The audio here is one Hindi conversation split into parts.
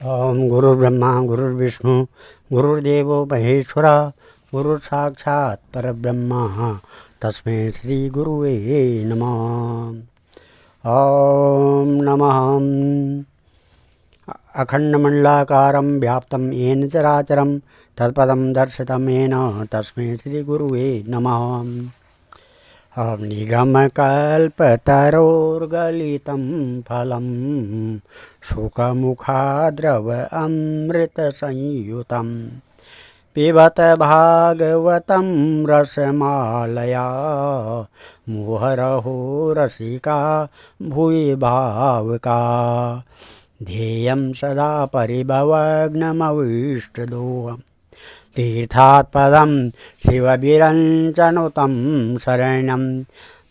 ओम गुरुर्ब्रह्मा गुरुर्विष्णु गुरुर्देवो महेश्वरा गुरु साक्षात् परब्रह्म तस्मै श्री गुरुवे नमः। ओम नमः अखंडमंडलाकारं व्याप्तं येन चराचरं तत्पदं दर्शितं येन तस्मै श्री गुरुवे नमः। निगमकल्पतरोर्गलितं फलं शुकमुखाद्रव अमृतसंयुतं पिबत भागवतं रसमालया मुहुरहो रसिका भुवि भावुका ध्येयं सदा परिभवग्नमविष्टदोहम् तीर्थात्पदं शिवविरञ्चनुतं शरणं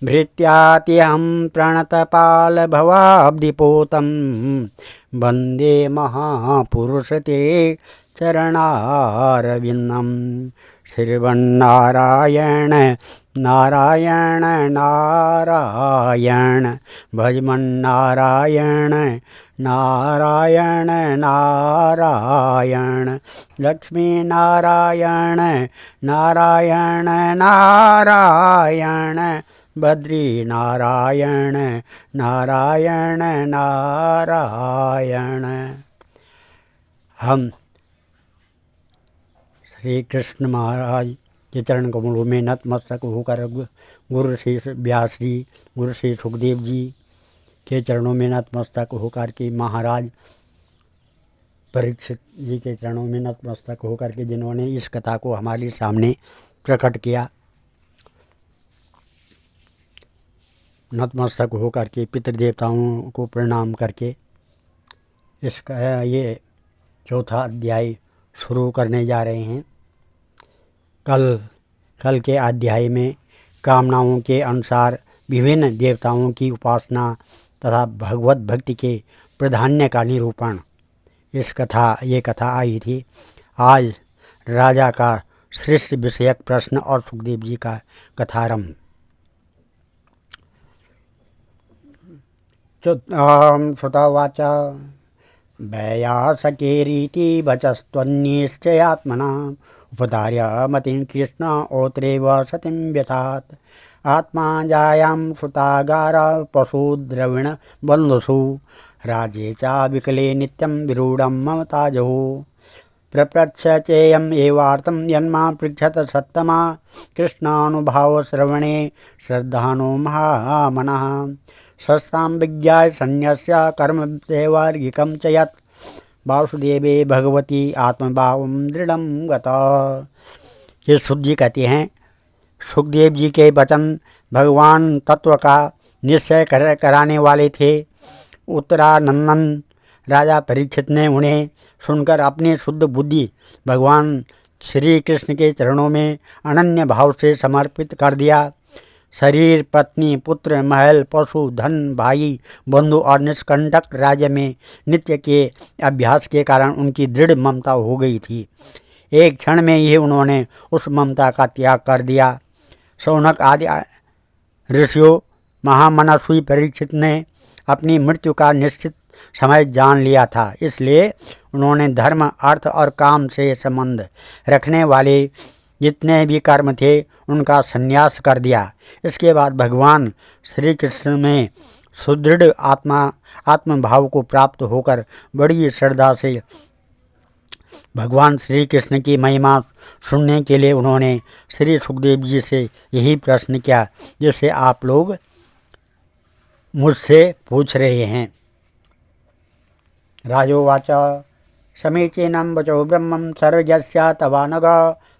भृत्यात्यहं प्रणतपालभवाब्धिपोतं वन्दे महापुरुषते चरणारविन्दं। श्रीमन्नारायण नारायण नारायण भजमन्नारायण नारायण नारायण लक्ष्मी नारायण नारायण नारायण बद्री नारायण नारायण नारायण। हम श्री कृष्ण महाराज के चरण कमलों में नतमस्तक होकर गुरु श्री व्यास जी, गुरु श्री सुखदेव जी के चरणों में नतमस्तक होकर के महाराज परीक्षित जी के चरणों में नतमस्तक होकर के जिन्होंने इस कथा को हमारे सामने प्रकट किया, नतमस्तक होकर के पितृदेवताओं को प्रणाम करके इसका ये चौथा अध्याय शुरू करने जा रहे हैं। कल के अध्याय में कामनाओं के अनुसार विभिन्न देवताओं की उपासना तथा भगवत भक्ति के प्राधान्य का निरूपण ये कथा आई थी। आज राजा का सृष्टि विषयक प्रश्न और सुखदेव जी का कथारंभ। श्रुतवाच वैयासकेरीति वचस्त्वन्निश्चयात्मना उपधार्य मतिं कृष्ण ओत्रेव सतिं व्यथात् आत्मा जायां श्रुतागार पशुद्रविण बन्धुषु राजे च विकले नित्यं विरूढं ममताजहो प्रपृच्छ चेयम् एवार्तं यन्मा पृच्छत सत्तमा कृष्णानुभावश्रवणे श्रद्धानो महामनः सस्तां विज्ञाय सन्न्यस्य कर्मदैवार्गिकं च यत् वासुदेवे भगवती आत्मभावं दृढ़ं गता। ये सुख जी कहते हैं, सुखदेव जी के वचन भगवान तत्व का निश्चय कराने वाले थे। उत्तरानंदन राजा परीक्षित ने उन्हें सुनकर अपनी शुद्ध बुद्धि भगवान श्री कृष्ण के चरणों में अनन्य भाव से समर्पित कर दिया। शरीर, पत्नी, पुत्र, महल, पशु, धन, भाई, बंधु और निष्कंटक राज्य में नित्य के अभ्यास के कारण उनकी दृढ़ ममता हो गई थी। एक क्षण में ही उन्होंने उस ममता का त्याग कर दिया। शौनक आदि ऋषियों महामनस्वी परीक्षित ने अपनी मृत्यु का निश्चित समय जान लिया था, इसलिए उन्होंने धर्म, अर्थ और काम से संबंध रखने वाले जितने भी कर्म थे उनका संन्यास कर दिया। इसके बाद भगवान श्री कृष्ण में सुदृढ़ आत्मभाव को प्राप्त होकर बड़ी श्रद्धा से भगवान श्री कृष्ण की महिमा सुनने के लिए उन्होंने श्री सुखदेव जी से यही प्रश्न किया जिसे आप लोग मुझसे पूछ रहे हैं। राजोवाच समीचीनं वचो ब्रह्मं सर्वज्ञस्य तवानघ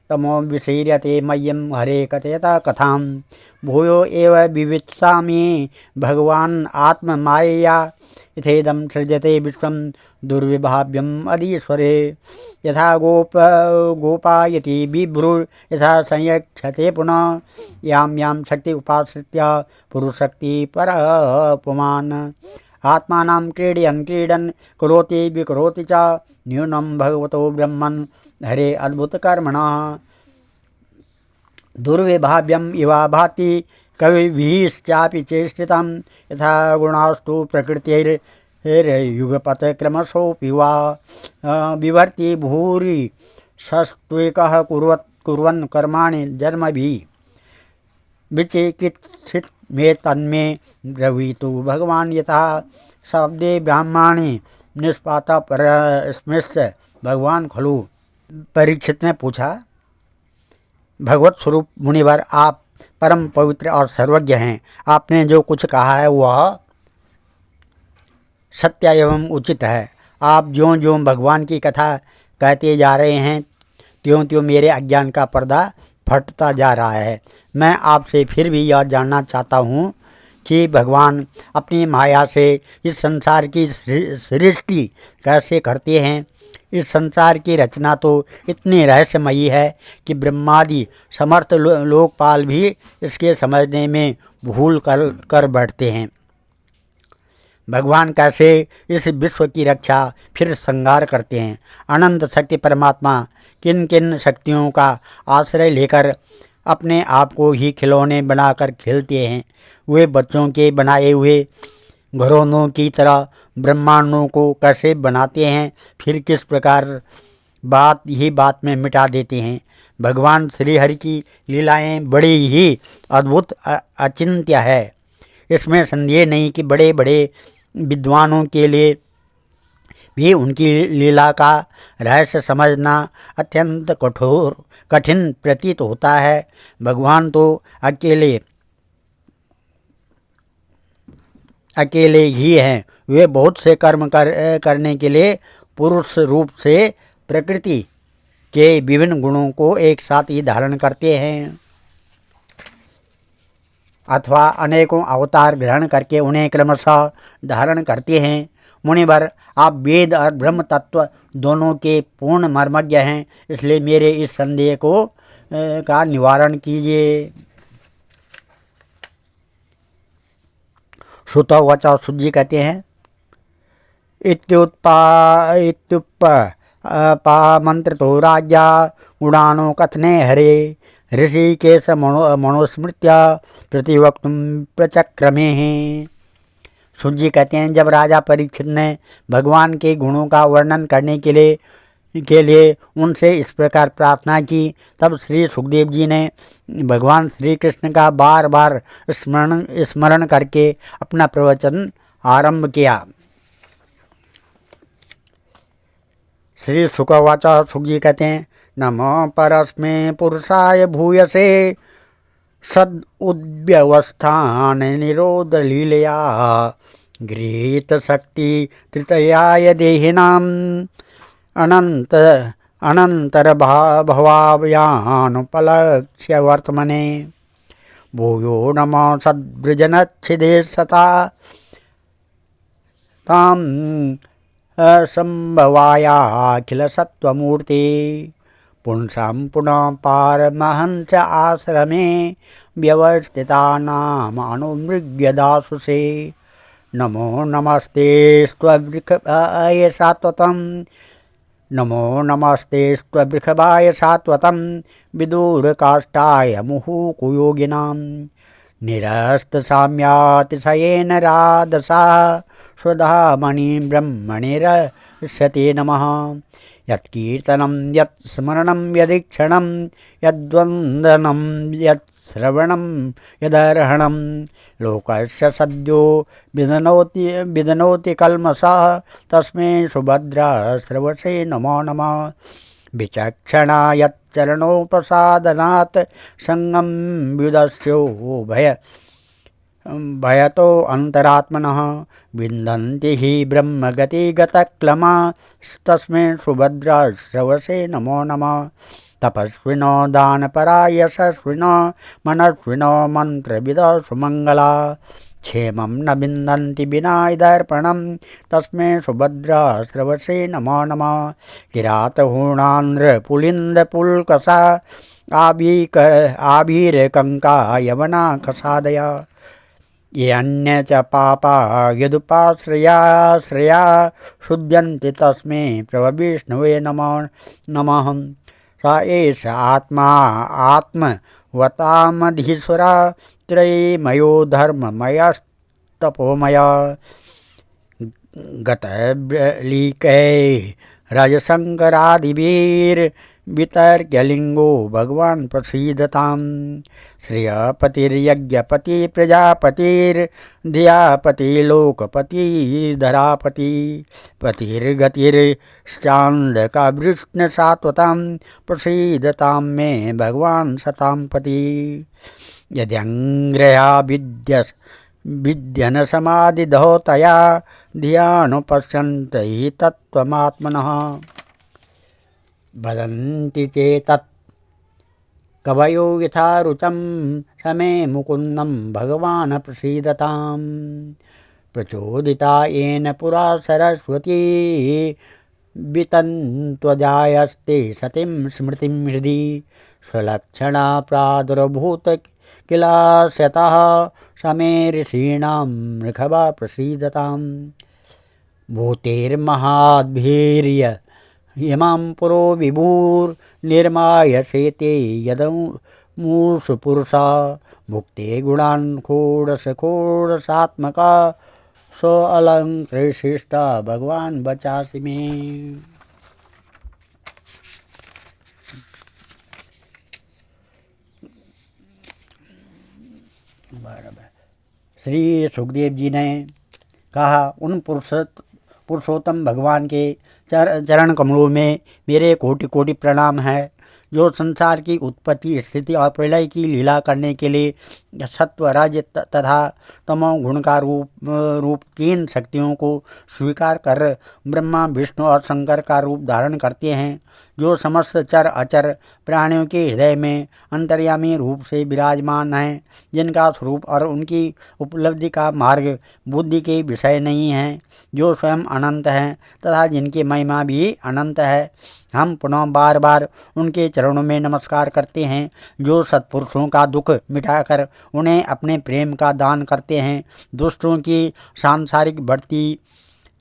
तमो विशीर्यते मह्यं हरे कथयता कथां भूयो एव विवित्सामि भगवान् आत्ममायया यथेदं सृजते विश्वं दुर्विभाव्यम् अधीश्वरे यथा गोपायति बिभ्रुर् यथा संयक्षते पुनः यां यां शक्ति उपाश्रित्य पुरुषशक्ति परपुमान् आत्मानां क्रीडयन् क्रीडन् करोति विकरोति च न्यूनं भगवतो ब्रह्मन् हरे अद्भुतकर्मणः दुर्विभाव्यम् इवा भाति कविभिश्चापि चेष्टितं यथा गुणास्तु प्रकृतिर् युगपत क्रमशोऽपि वा विवर्ति भूरि सस्त्वेकः कुर्वन् कर्माणि जन्मभिः विचिकित्सित मे तन्मे ब्रवीतु भगवान यथा शब्दे ब्राह्मणी निष्पाता परस्मिश्च भगवान खलु। परीक्षित ने पूछा, भगवत स्वरूप मुनिवर, आप परम पवित्र और सर्वज्ञ हैं। आपने जो कुछ कहा है वह सत्य एवं उचित है। आप ज्यों ज्यों भगवान की कथा कहते जा रहे हैं त्यों त्यों मेरे अज्ञान का पर्दा फटता जा रहा है। मैं आपसे फिर भी यह जानना चाहता हूँ कि भगवान अपनी माया से इस संसार की सृष्टि कैसे करते हैं। इस संसार की रचना तो इतनी रहस्यमयी है कि ब्रह्मादि समर्थ लोकपाल भी इसके समझने में भूल कर बैठते हैं। भगवान कैसे इस विश्व की रक्षा फिर संहार करते हैं। अनंत शक्ति परमात्मा किन किन शक्तियों का आश्रय लेकर अपने आप को ही खिलौने बनाकर खेलते हैं। वे बच्चों के बनाए हुए घरौनों की तरह ब्रह्मांडों को कैसे बनाते हैं, फिर किस प्रकार बात में मिटा देते हैं। भगवान श्रीहरि की लीलाएं बड़ी ही अद्भुत अचिंत्य है। इसमें संदेह नहीं कि बड़े बड़े विद्वानों के लिए भी उनकी लीला का रहस्य समझना अत्यंत कठिन प्रतीत होता है। भगवान तो अकेले ही हैं। वे बहुत से कर्म करने के लिए पुरुष रूप से प्रकृति के विभिन्न गुणों को एक साथ ही धारण करते हैं अथवा अनेकों अवतार ग्रहण करके उन्हें क्रमशः धारण करते हैं। मुनिवर, आप वेद और ब्रह्म तत्व दोनों के पूर्ण मर्मज्ञ हैं, इसलिए मेरे इस संदेह का निवारण कीजिए। श्रुतोवाच, सुजी कहते हैं, इत्युपपामन्त्रितो राजा गुणानो कथने हरे ऋषिकेश मनुस्मृत्या प्रतिवक्तुं प्रचक्रमे। सुजी कहते हैं, जब राजा परीक्षित ने भगवान के गुणों का वर्णन करने के लिए उनसे इस प्रकार प्रार्थना की, तब श्री सुखदेव जी ने भगवान श्री कृष्ण का बार बार स्मरण करके अपना प्रवचन आरंभ किया। श्री सुखवाच, सुख जी कहते हैं, नमो परस्मै पुरुषाय भूयसे सद उद्व्यवस्थान निरोध लीलया गृहीत शक्ति तृतीयाय देहिनाम अनंतर भवाव्यानुपलक्ष्य वर्तमने भूयो नमो सद्वृजनच्छिदे सता ताम संभवायाखिल सत्वमूर्ति पुंसां पुनः पारमहंस आश्रमे व्यवस्थितानाम अनुमृग्यदासुषे नमो नमस्ते स्ववृषभाय सात्वतं नमो नमस्ते स्ववृषभाय सात्वतं विदूरकाष्ठाय मुहुकुयोगिनां निरस्तसाम्यातिशयेन राधसा स्वधामणि ब्रह्मणिरस्यते नमः। यत्कीर्तनं यत्स्मरणं यदीक्षणं यद्वन्दनं यत्श्रवणं यदर्हणं लोकस्य सद्यो विदनोति कल्मषः तस्मै सुभद्राश्रवसे नमो नमः। विचक्षणा यच्चरणोपसादनात् संगं व्युदस्यो भयतो अंतरात्मनः विन्दन्ति हि ब्रह्मगतिगतक्लमा तस्मै सुभद्राश्रवसे नमो नमः। तपस्विनो दानपरा यशस्विनो मनस्विनो मन्त्रविदो सुमङ्गला क्षेमं न विन्दन्ति विना दर्पणं तस्मै सुभद्राश्रवसे नमो नमः। किरातहूणान्द्रपुलिन्दपुल्कसा आभिरकङ्का यवना खसादया ये अन्य च पापा यदुपाश्रया शुध्यन्ति तस्मै प्रभविष्णवे नमो नमः। स एष आत्मा आत्मवतामधीश्वरा त्रयीमयो धर्ममयस्तपोमय गतलीकै राजशंकरादिवीर वितर्क्यलिंगो भगवान् प्रसीदताम्। श्रियपतिर्यज्ञपति प्रजापतिर्धियापति लोकपति धरापति पतिर्गतिर्चान्दकवृष्णसात्वतां प्रसीदतां मे भगवान् सतां पति। यद्यङ्ग्रया विद्यन समाधिधौ तया धियानुपश्यन्त हि तत्त्वमात्मनः। वदन्ति चेतत् कवयो यथा रुचं समे मुकुन्दं भगवान् प्रसीदताम्। प्रचोदिता येन पुरा सरस्वती वितन्त्वजायस्ते सतीं स्मृतिं हृदि। स्वलक्षणा प्रादुर्भूत किलास्यतः समे ऋषीणां ऋषभा प्रसीदताम्। भूतेर्महाद्भिर्य इमां पुरो विभुर्निर्मायसेते यदमूषु पुरुषा। भुक्ते गुणान् षोडशात्मका सो अलङ्कृशिष्टा भगवान् बचासि मे। श्री सुखदेव जी ने कहा, उन पुरुषोत्तम भगवान के चरण कमलों में मेरे कोटि कोटि प्रणाम है, जो संसार की उत्पत्ति स्थिति और प्रलय की लीला करने के लिए सत्व रज तथा तमो गुण का रूप तीन शक्तियों को स्वीकार कर ब्रह्मा विष्णु और शंकर का रूप धारण करते हैं, जो समस्त चर अचर प्राणियों के हृदय में अंतर्यामी रूप से विराजमान हैं, जिनका स्वरूप और उनकी उपलब्धि का मार्ग बुद्धि के विषय नहीं है, जो स्वयं अनंत हैं तथा जिनकी महिमा भी अनंत है। हम पुनः बार बार उनके चरणों में नमस्कार करते हैं, जो सत्पुरुषों का दुख मिटाकर उन्हें अपने प्रेम का दान करते हैं, दुष्टों की सांसारिक बढ़ती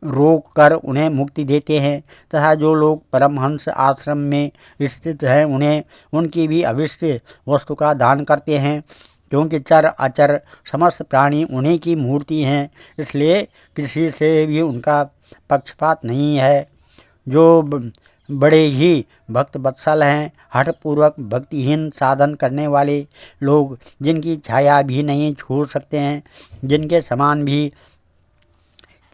रोक कर उन्हें मुक्ति देते हैं, तथा जो लोग परमहंस आश्रम में स्थित हैं उन्हें उनकी भी अविष्ट वस्तु का दान करते हैं। क्योंकि चर अचर समस्त प्राणी उन्हीं की मूर्ति हैं, इसलिए किसी से भी उनका पक्षपात नहीं है। जो बड़े ही भक्त वत्सल हैं, हठपूर्वक भक्तिहीन साधन करने वाले लोग, जिनकी छाया भी नहीं छोड़ सकते हैं, जिनके समान भी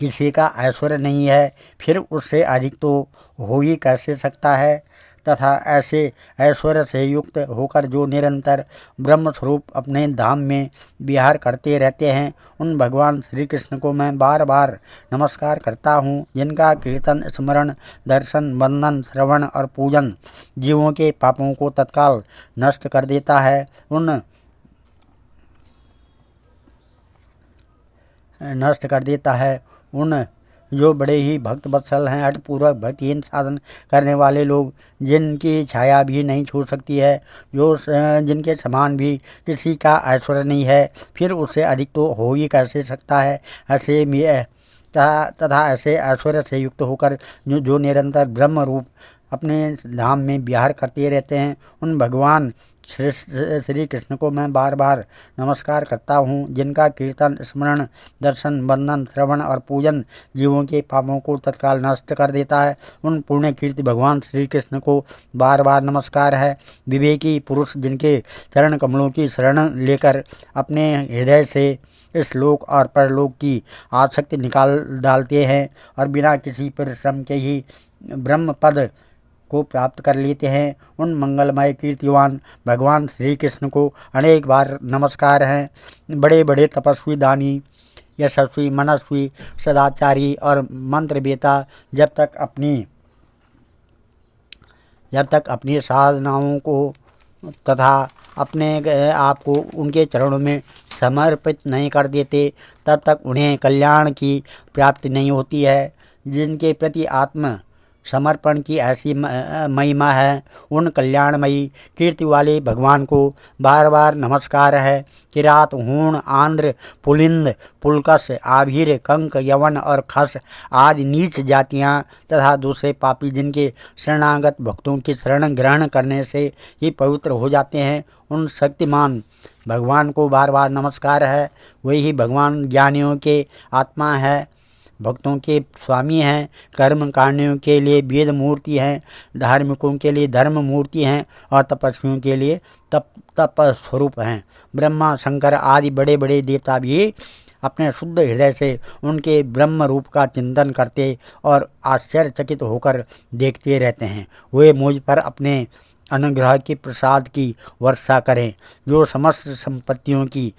किसी का ऐश्वर्य नहीं है, फिर उससे अधिक तो हो ही कैसे सकता है। तथा ऐसे ऐश्वर्य से युक्त होकर जो निरंतर ब्रह्म स्वरूप अपने धाम में विहार करते रहते हैं, उन भगवान श्री कृष्ण को मैं बार बार नमस्कार करता हूँ, जिनका कीर्तन स्मरण दर्शन वंदन श्रवण और पूजन जीवों के पापों को तत्काल नष्ट कर देता है। उन जो बड़े ही भक्त वत्सल हैं, हठपूर्वक भक्तिहीन साधन करने वाले लोग, जिनकी छाया भी नहीं छोड़ सकती है, जिनके समान भी किसी का ऐश्वर्य नहीं है, फिर उससे अधिक तो हो ही कैसे सकता है। ऐसे तथा ऐसे ऐश्वर्य से युक्त होकर जो निरंतर ब्रह्म रूप अपने धाम में विहार करते रहते हैं, उन भगवान श्री कृष्ण को मैं बार बार नमस्कार करता हूँ, जिनका कीर्तन स्मरण दर्शन वंदन श्रवण और पूजन जीवों के पापों को तत्काल नष्ट कर देता है। उन पुण्य कीर्ति भगवान श्री कृष्ण को बार बार नमस्कार है। विवेकी पुरुष जिनके चरण कमलों की शरण लेकर अपने हृदय से इस लोक और परलोक की आसक्ति निकाल डालते हैं और बिना किसी परिश्रम के ही ब्रह्म पद को प्राप्त कर लेते हैं, उन मंगलमय कीर्तिवान भगवान श्री कृष्ण को अनेक बार नमस्कार हैं। बड़े बड़े तपस्वी दानी यशस्वी मनस्वी सदाचारी और मंत्रवेता जब तक अपनी साधनाओं को तथा अपने आप को उनके चरणों में समर्पित नहीं कर देते, तब तक उन्हें कल्याण की प्राप्ति नहीं होती है। जिनके प्रति आत्म समर्पण की ऐसी महिमा है, उन कल्याणमयी कीर्ति वाले भगवान को बार बार नमस्कार है। किरात हूण आंध्र पुलिंद पुलकस आभीर कंक यवन और खस आदि नीच जातियाँ तथा दूसरे पापी जिनके शरणागत भक्तों की शरण ग्रहण करने से ही पवित्र हो जाते हैं, उन शक्तिमान भगवान को बार बार नमस्कार है। वही भगवान ज्ञानियों के आत्मा है। भक्तों के स्वामी हैं, कर्मकांडियों के लिए वेद मूर्ति हैं, धार्मिकों के लिए धर्म मूर्ति हैं और तपस्वियों के लिए तप स्वरूप हैं। ब्रह्मा, शंकर आदि बड़े बड़े देवता भी अपने शुद्ध हृदय से उनके ब्रह्म रूप का चिंतन करते और आश्चर्यचकित होकर देखते रहते हैं। वे मुझ पर अपने अनुग्रह की प्रसाद की वर्षा करें। जो समस्त संपत्तियों की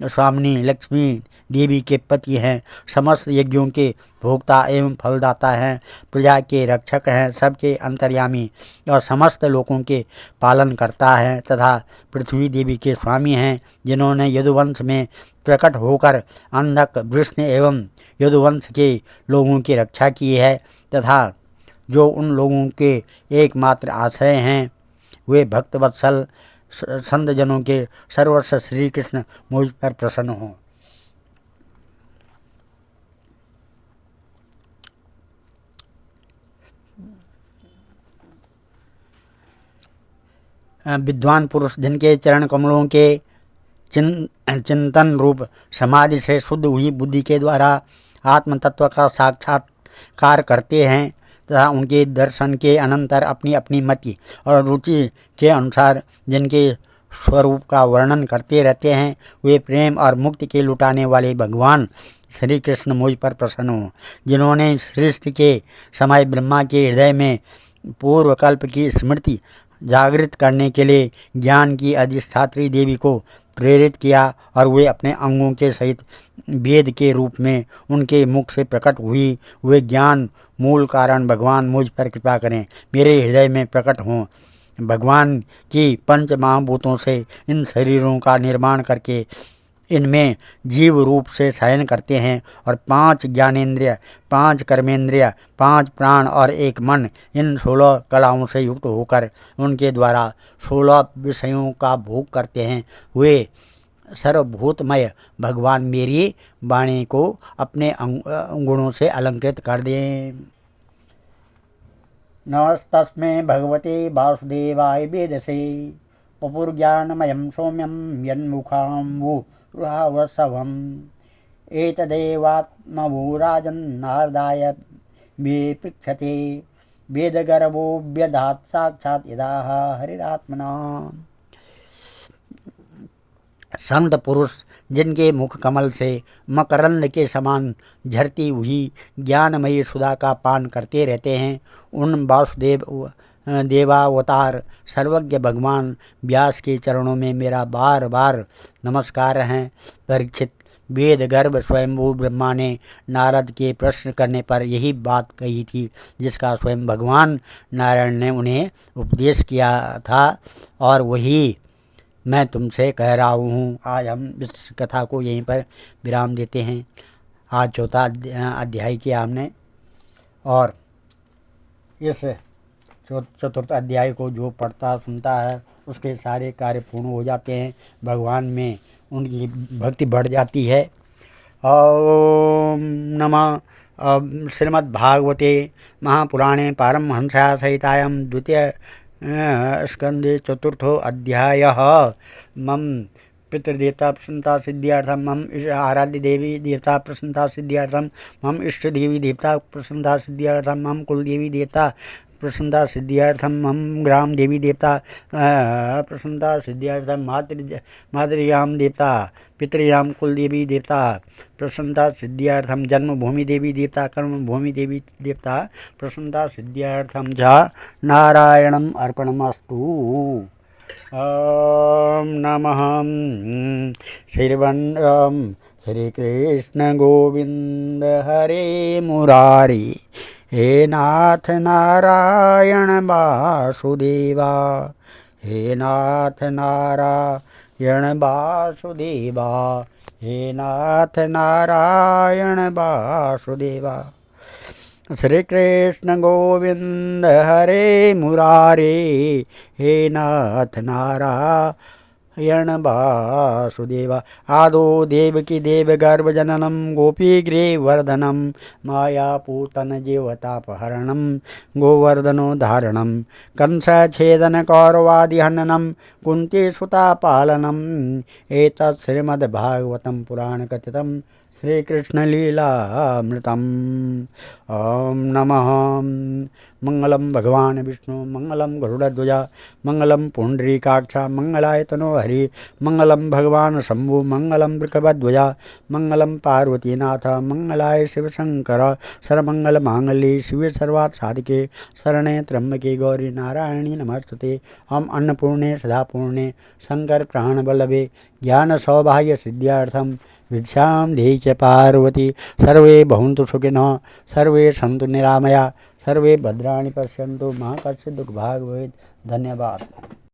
स्वामिनी लक्ष्मी देवी के पति हैं, समस्त यज्ञों के भोक्ता एवं फलदाता हैं, प्रजा के रक्षक हैं, सबके अंतर्यामी और समस्त लोगों के पालन करता है तथा पृथ्वी देवी के स्वामी हैं, जिन्होंने यदुवंश में प्रकट होकर अंधक, वृष्ण एवं यदुवंश के लोगों की रक्षा की है तथा जो उन लोगों के एकमात्र आश्रय हैं, वे भक्तवत्सल संत जनों के सर्वस्व श्री कृष्ण मुझ पर प्रसन्न हों। विद्वान पुरुष जिनके चरण कमलों के चिंतन रूप समाधि से शुद्ध हुई बुद्धि के द्वारा आत्म तत्व का साक्षात्कार करते हैं तथा उनके दर्शन के अनंतर अपनी अपनी मति और रुचि के अनुसार जिनके स्वरूप का वर्णन करते रहते हैं, वे प्रेम और मुक्ति के लुटाने वाले भगवान श्री कृष्ण मुझ पर प्रसन्न हों। जिन्होंने सृष्टि के समय ब्रह्मा के हृदय में पूर्वकल्प की स्मृति जागृत करने के लिए ज्ञान की अधिष्ठात्री देवी को प्रेरित किया और वे अपने अंगों के सहित वेद के रूप में उनके मुख से प्रकट हुई, वे ज्ञान मूल कारण भगवान मुझ पर कृपा करें, मेरे हृदय में प्रकट हों। भगवान की पंच महाभूतों से इन शरीरों का निर्माण करके इनमें जीव रूप से शयन करते हैं और 5 ज्ञानेंद्रिय, 5 कर्मेंद्रिय, 5 प्राण और 1 मन, इन 16 कलाओं से युक्त होकर उनके द्वारा 16 विषयों का भोग करते हैं। वे सर्वभूतमय भगवान मेरी वाणी को अपने गुणों से अलंकृत कर दें। नमस्तस्मै भगवते वासुदेवाय वेदसे पपुर्ज्ञानमयं सौम्यं यन्मुखाम्बुरुहावसवम् एतदेवात्मभो राजन्नारदाय मे पृच्छते वेदगर्भो व्यधात् साक्षात् यदाह हरिरात्मना। संत पुरुष जिनके मुख कमल से मकरंद के समान झरती हुई ज्ञानमयी सुधा का पान करते रहते हैं, उन वासुदेव देवावतार सर्वज्ञ भगवान व्यास के चरणों में मेरा बार बार नमस्कार है। परीक्षित, वेद गर्भ स्वयंभू ब्रह्मा ने नारद के प्रश्न करने पर यही बात कही थी जिसका स्वयं भगवान नारायण ने उन्हें उपदेश किया था और वही मैं तुमसे कह रहा हूँ। आज हम इस कथा को यहीं पर विराम देते हैं। आज चौथा अध्याय किया हमने और इस चतुर्थ अध्याय को जो पढ़ता सुनता है उसके सारे कार्य पूर्ण हो जाते हैं, भगवान में उनकी भक्ति बढ़ जाती है। ओम नमः श्रीमद्भागवते महापुराणे पारमहंस्या सहितायां द्वितीय स्कंदे चतुर्थो अध्यायः। मम पितृदेवता प्रसन्नता सिद्ध्यर्थम, मम आराध्य देवी देवता प्रसन्नता सिद्ध्यर्थम, मम इष्ट देवी देवता प्रसन्नता सिद्ध्यर्थम, मम कुल देवी देवता प्रसन्नता सिद्ध्यर्थम, मम ग्राम देवी देवता प्रसन्नता सिद्ध्यर्थम, मातृयाम देवता पितृयाम कुल देवी देवता प्रसन्नता सिद्ध्यर्थम, जन्मभूमि देवी देवता कर्मभूमि देवी देवता प्रसन्नता सिद्ध्यर्थम च नारायणम अर्पणमस्तु। ओम नमः श्री कृष्ण गोविंद हरे मुरारी, हे नाथ नारायण वासुदेवा, हे नाथ नारायण वासुदेवा, हे नाथ नारायण वासुदेवा। श्री कृष्ण गोविंद हरे मुरारे, हे नाथ नारायण वासुदेवा। आदो देवकी देवगर्भ जननम गोपीग्रीवर्धनम, मायापूतन जीवतापहरणम गोवर्धनो धारणम, कंसछेदन कौरवादिहननम कुंती सुता पालनम। एतत् श्रीमद्भागवतं पुराण कथितं श्रीकृष्णलीलामृतम्। ॐ नमः। मंगलम भगवान विष्णु, मंगलम गरुड़ध्वज, मंगलम पुंडरीकाक्ष, मंगलाय तनो हरि, मंगलम भगवान शंभु, मंगलम वृषभध्वज, मंगलम पार्वतीनाथ, मंगलाय शिवशंकर। सर्वमंगल मांगल्ये शिवे सर्वार्थ साधिके, शरणे त्र्यंबके गौरी नारायणी नमस्तुते। हम अन्नपूर्णे सदापूर्णे शंकर प्राणवल्लभे ज्ञान सौभाग्य सिद्ध्यार्थम भिक्षां देहि च पार्वती। सर्वे भवन्तु सुखिनः, सर्वे सन्तु निरामया, सर्वे भद्राणि पश्यन्तु मा कश्चित् दुःखभाग् भवेत्। धन्यवाद।